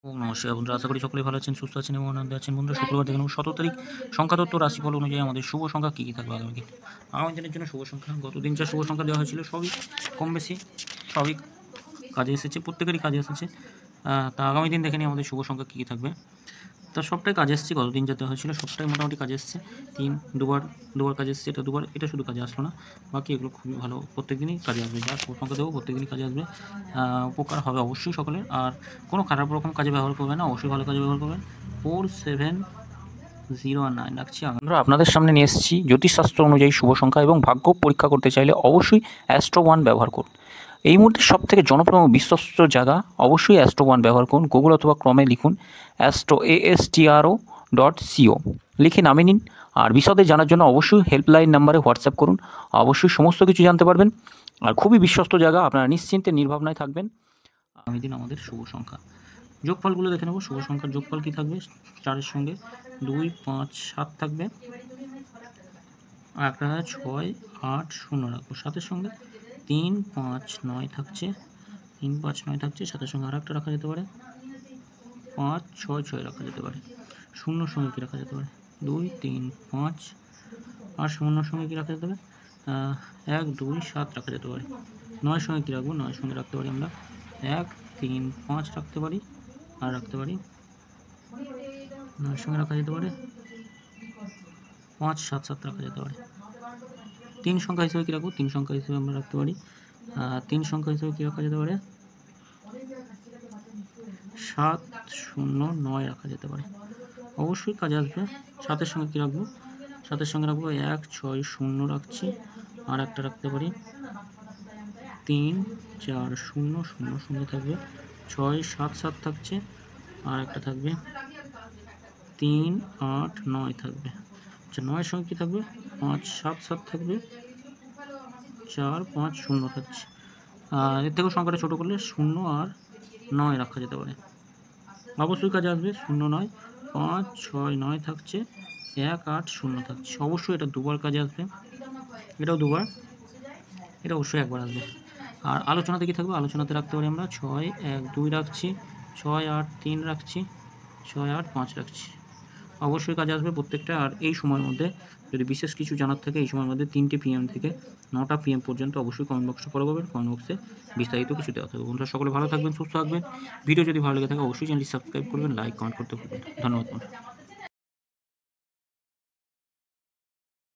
ওম নমস্কার বন্ধুরা, আশা করি সকলেই ভালো আছেন, সুস্থ আছেন এবং আনন্দে আছেন। বন্ধুরা, শুক্রবার দেখে নেব 17 তারিখ সংখ্যাতত্ত্ব রাশিফল অনুযায়ী আমাদের শুভ সংখ্যা কী কী থাকবে আগামী দিন। আগামী দিনের জন্য শুভ সংখ্যা, গতদিন যা শুভ সংখ্যা দেওয়া হয়েছিল সবই কম বেশি সবই কাজে এসেছে, প্রত্যেকেরই কাজে এসেছে। তা আগামী দিন দেখে নিই আমাদের শুভ সংখ্যা কী কী থাকবে। তা সবটাই কাজে এসেছে, গতদিন যা দেওয়া হয়েছিল সবটাই মোটামুটি কাজে এসেছে। দুবার দুবার কাজে এসেছে, এটা শুধু কাজে আসলো না, বাকি এগুলো খুবই ভালো, প্রত্যেক দিনই কাজে আসবে। যা শুভ সংখ্যা দেবো প্রত্যেক দিনই কাজে আসবে। উপকার হবে অবশ্যই সকলের। আর কোনো খারাপ রকম কাজে ব্যবহার করবেন না, অবশ্যই ভালো কাজে ব্যবহার করবেন। 4709 রাখছি। আমরা আপনাদের সামনে নিয়ে এসেছি জ্যোতিষশাস্ত্র অনুযায়ী শুভ সংখ্যা এবং ভাগ্য পরীক্ষা করতে চাইলে অবশ্যই অ্যাস্ট্রো ওয়ান ব্যবহার করুন। এই মুহূর্তে সবথেকে জনপ্রিয় এবং বিশ্বস্ত জায়গা, অবশ্যই অ্যাস্ট্রো ওয়ান ব্যবহার করুন। গুগল অথবা ক্রমে লিখুন astro.co লিখে নামিয়ে নিন। আর বিশদে জানার জন্য অবশ্যই হেল্পলাইন নাম্বারে হোয়াটসঅ্যাপ করুন, অবশ্যই সমস্ত কিছু জানতে পারবেন। আর খুবই বিশ্বস্ত জায়গা, আপনারা নিশ্চিন্তে নির্ভাবনায় থাকবেন। আগামী দিন আমাদের শুভ সংখ্যা, যোগফলগুলো দেখে নেব। শুভ সংখ্যার যোগফল কী থাকবে? 4-এর সঙ্গে 2, 5, 7 থাকবে, আর একটা 6, 8, 0 রাখবো। 7-এর সঙ্গে 3, 5, 9 থাকছে, 3, 5, 9 থাকছে। 7-এর সঙ্গে আর একটা রাখা যেতে পারে, 5, 6, 6 রাখা যেতে পারে। 0-র সঙ্গে কী রাখা যেতে পারে? 2, 3, 5, আর 0-র সঙ্গে কী রাখা যেতে পারে? 1, 2, 7 রাখা যেতে পারে। 9-এর সঙ্গে কী রাখবো? 9-এর সঙ্গে রাখতে পারি আমরা 1, 3, 5 রাখতে পারি, আর রাখতে পারি 9-এর সঙ্গে রাখা যেতে পারে 5, 7, 7 রাখা যেতে পারে। 3 সংখ্যা হিসেবে কী রাখবো? 3 সংখ্যা হিসেবে আমরা রাখতে পারি 3 সংখ্যা হিসেবে কী রাখা যেতে পারে? 7, 0, 9 রাখা যেতে পারে, অবশ্যই কাজে আসবে। 7-এর সঙ্গে কী রাখবো? 7-এর সঙ্গে রাখবো 1, 6, 0 রাখছি, আর একটা রাখতে পারি 3, 4, 0, 0 সঙ্গে থাকবে 6, 7, 7 থাকছে, আর একটা থাকবে 3, 8, 9 থাকবে। আচ্ছা, 9-এর সঙ্গে কী থাকবে? 5, 7, 7 থাকবে, 4, 5, 0 থাকছে। এর থেকেও সংখ্যাটা ছোটো করলে 0 আর 9 রাখা যেতে পারে, অবশ্যই কাজে আসবে। 0, 9, 5, 6, 9 থাকছে, 1, 8, 0 থাকছে। অবশ্যই এটা দুবার কাজে আসবে, এটাও দুবার, এটা অবশ্যই একবার আসবে। আর আলোচনাতে কী থাকবে? আলোচনাতে রাখতে পারি আমরা 6, 1, 2 রাখছি, 6, 8, 3 রাখছি, 6, 8, 5 রাখছি, অবশ্যই কাজে আসবে প্রত্যেকটা। আর এই সময়ের মধ্যে যদি বিশেষ কিছু জানার থাকে, এই সময়ের মধ্যে 3টে PM থেকে 9টা PM পর্যন্ত অবশ্যই কমেন্ট বক্সটা ফলো করবেন। কমেন্ট বক্সে বিস্তারিত কিছু দেওয়া থাকবে। বন্ধুরা, সকলে ভালো থাকবেন, সুস্থ থাকবেন। ভিডিও যদি ভালো লেগে থাকে অবশ্যই চ্যানেলটি সাবস্ক্রাইব করবেন, লাইক কমেন্ট করতে ভুলবেন না। ধন্যবাদ বন্ধুরা।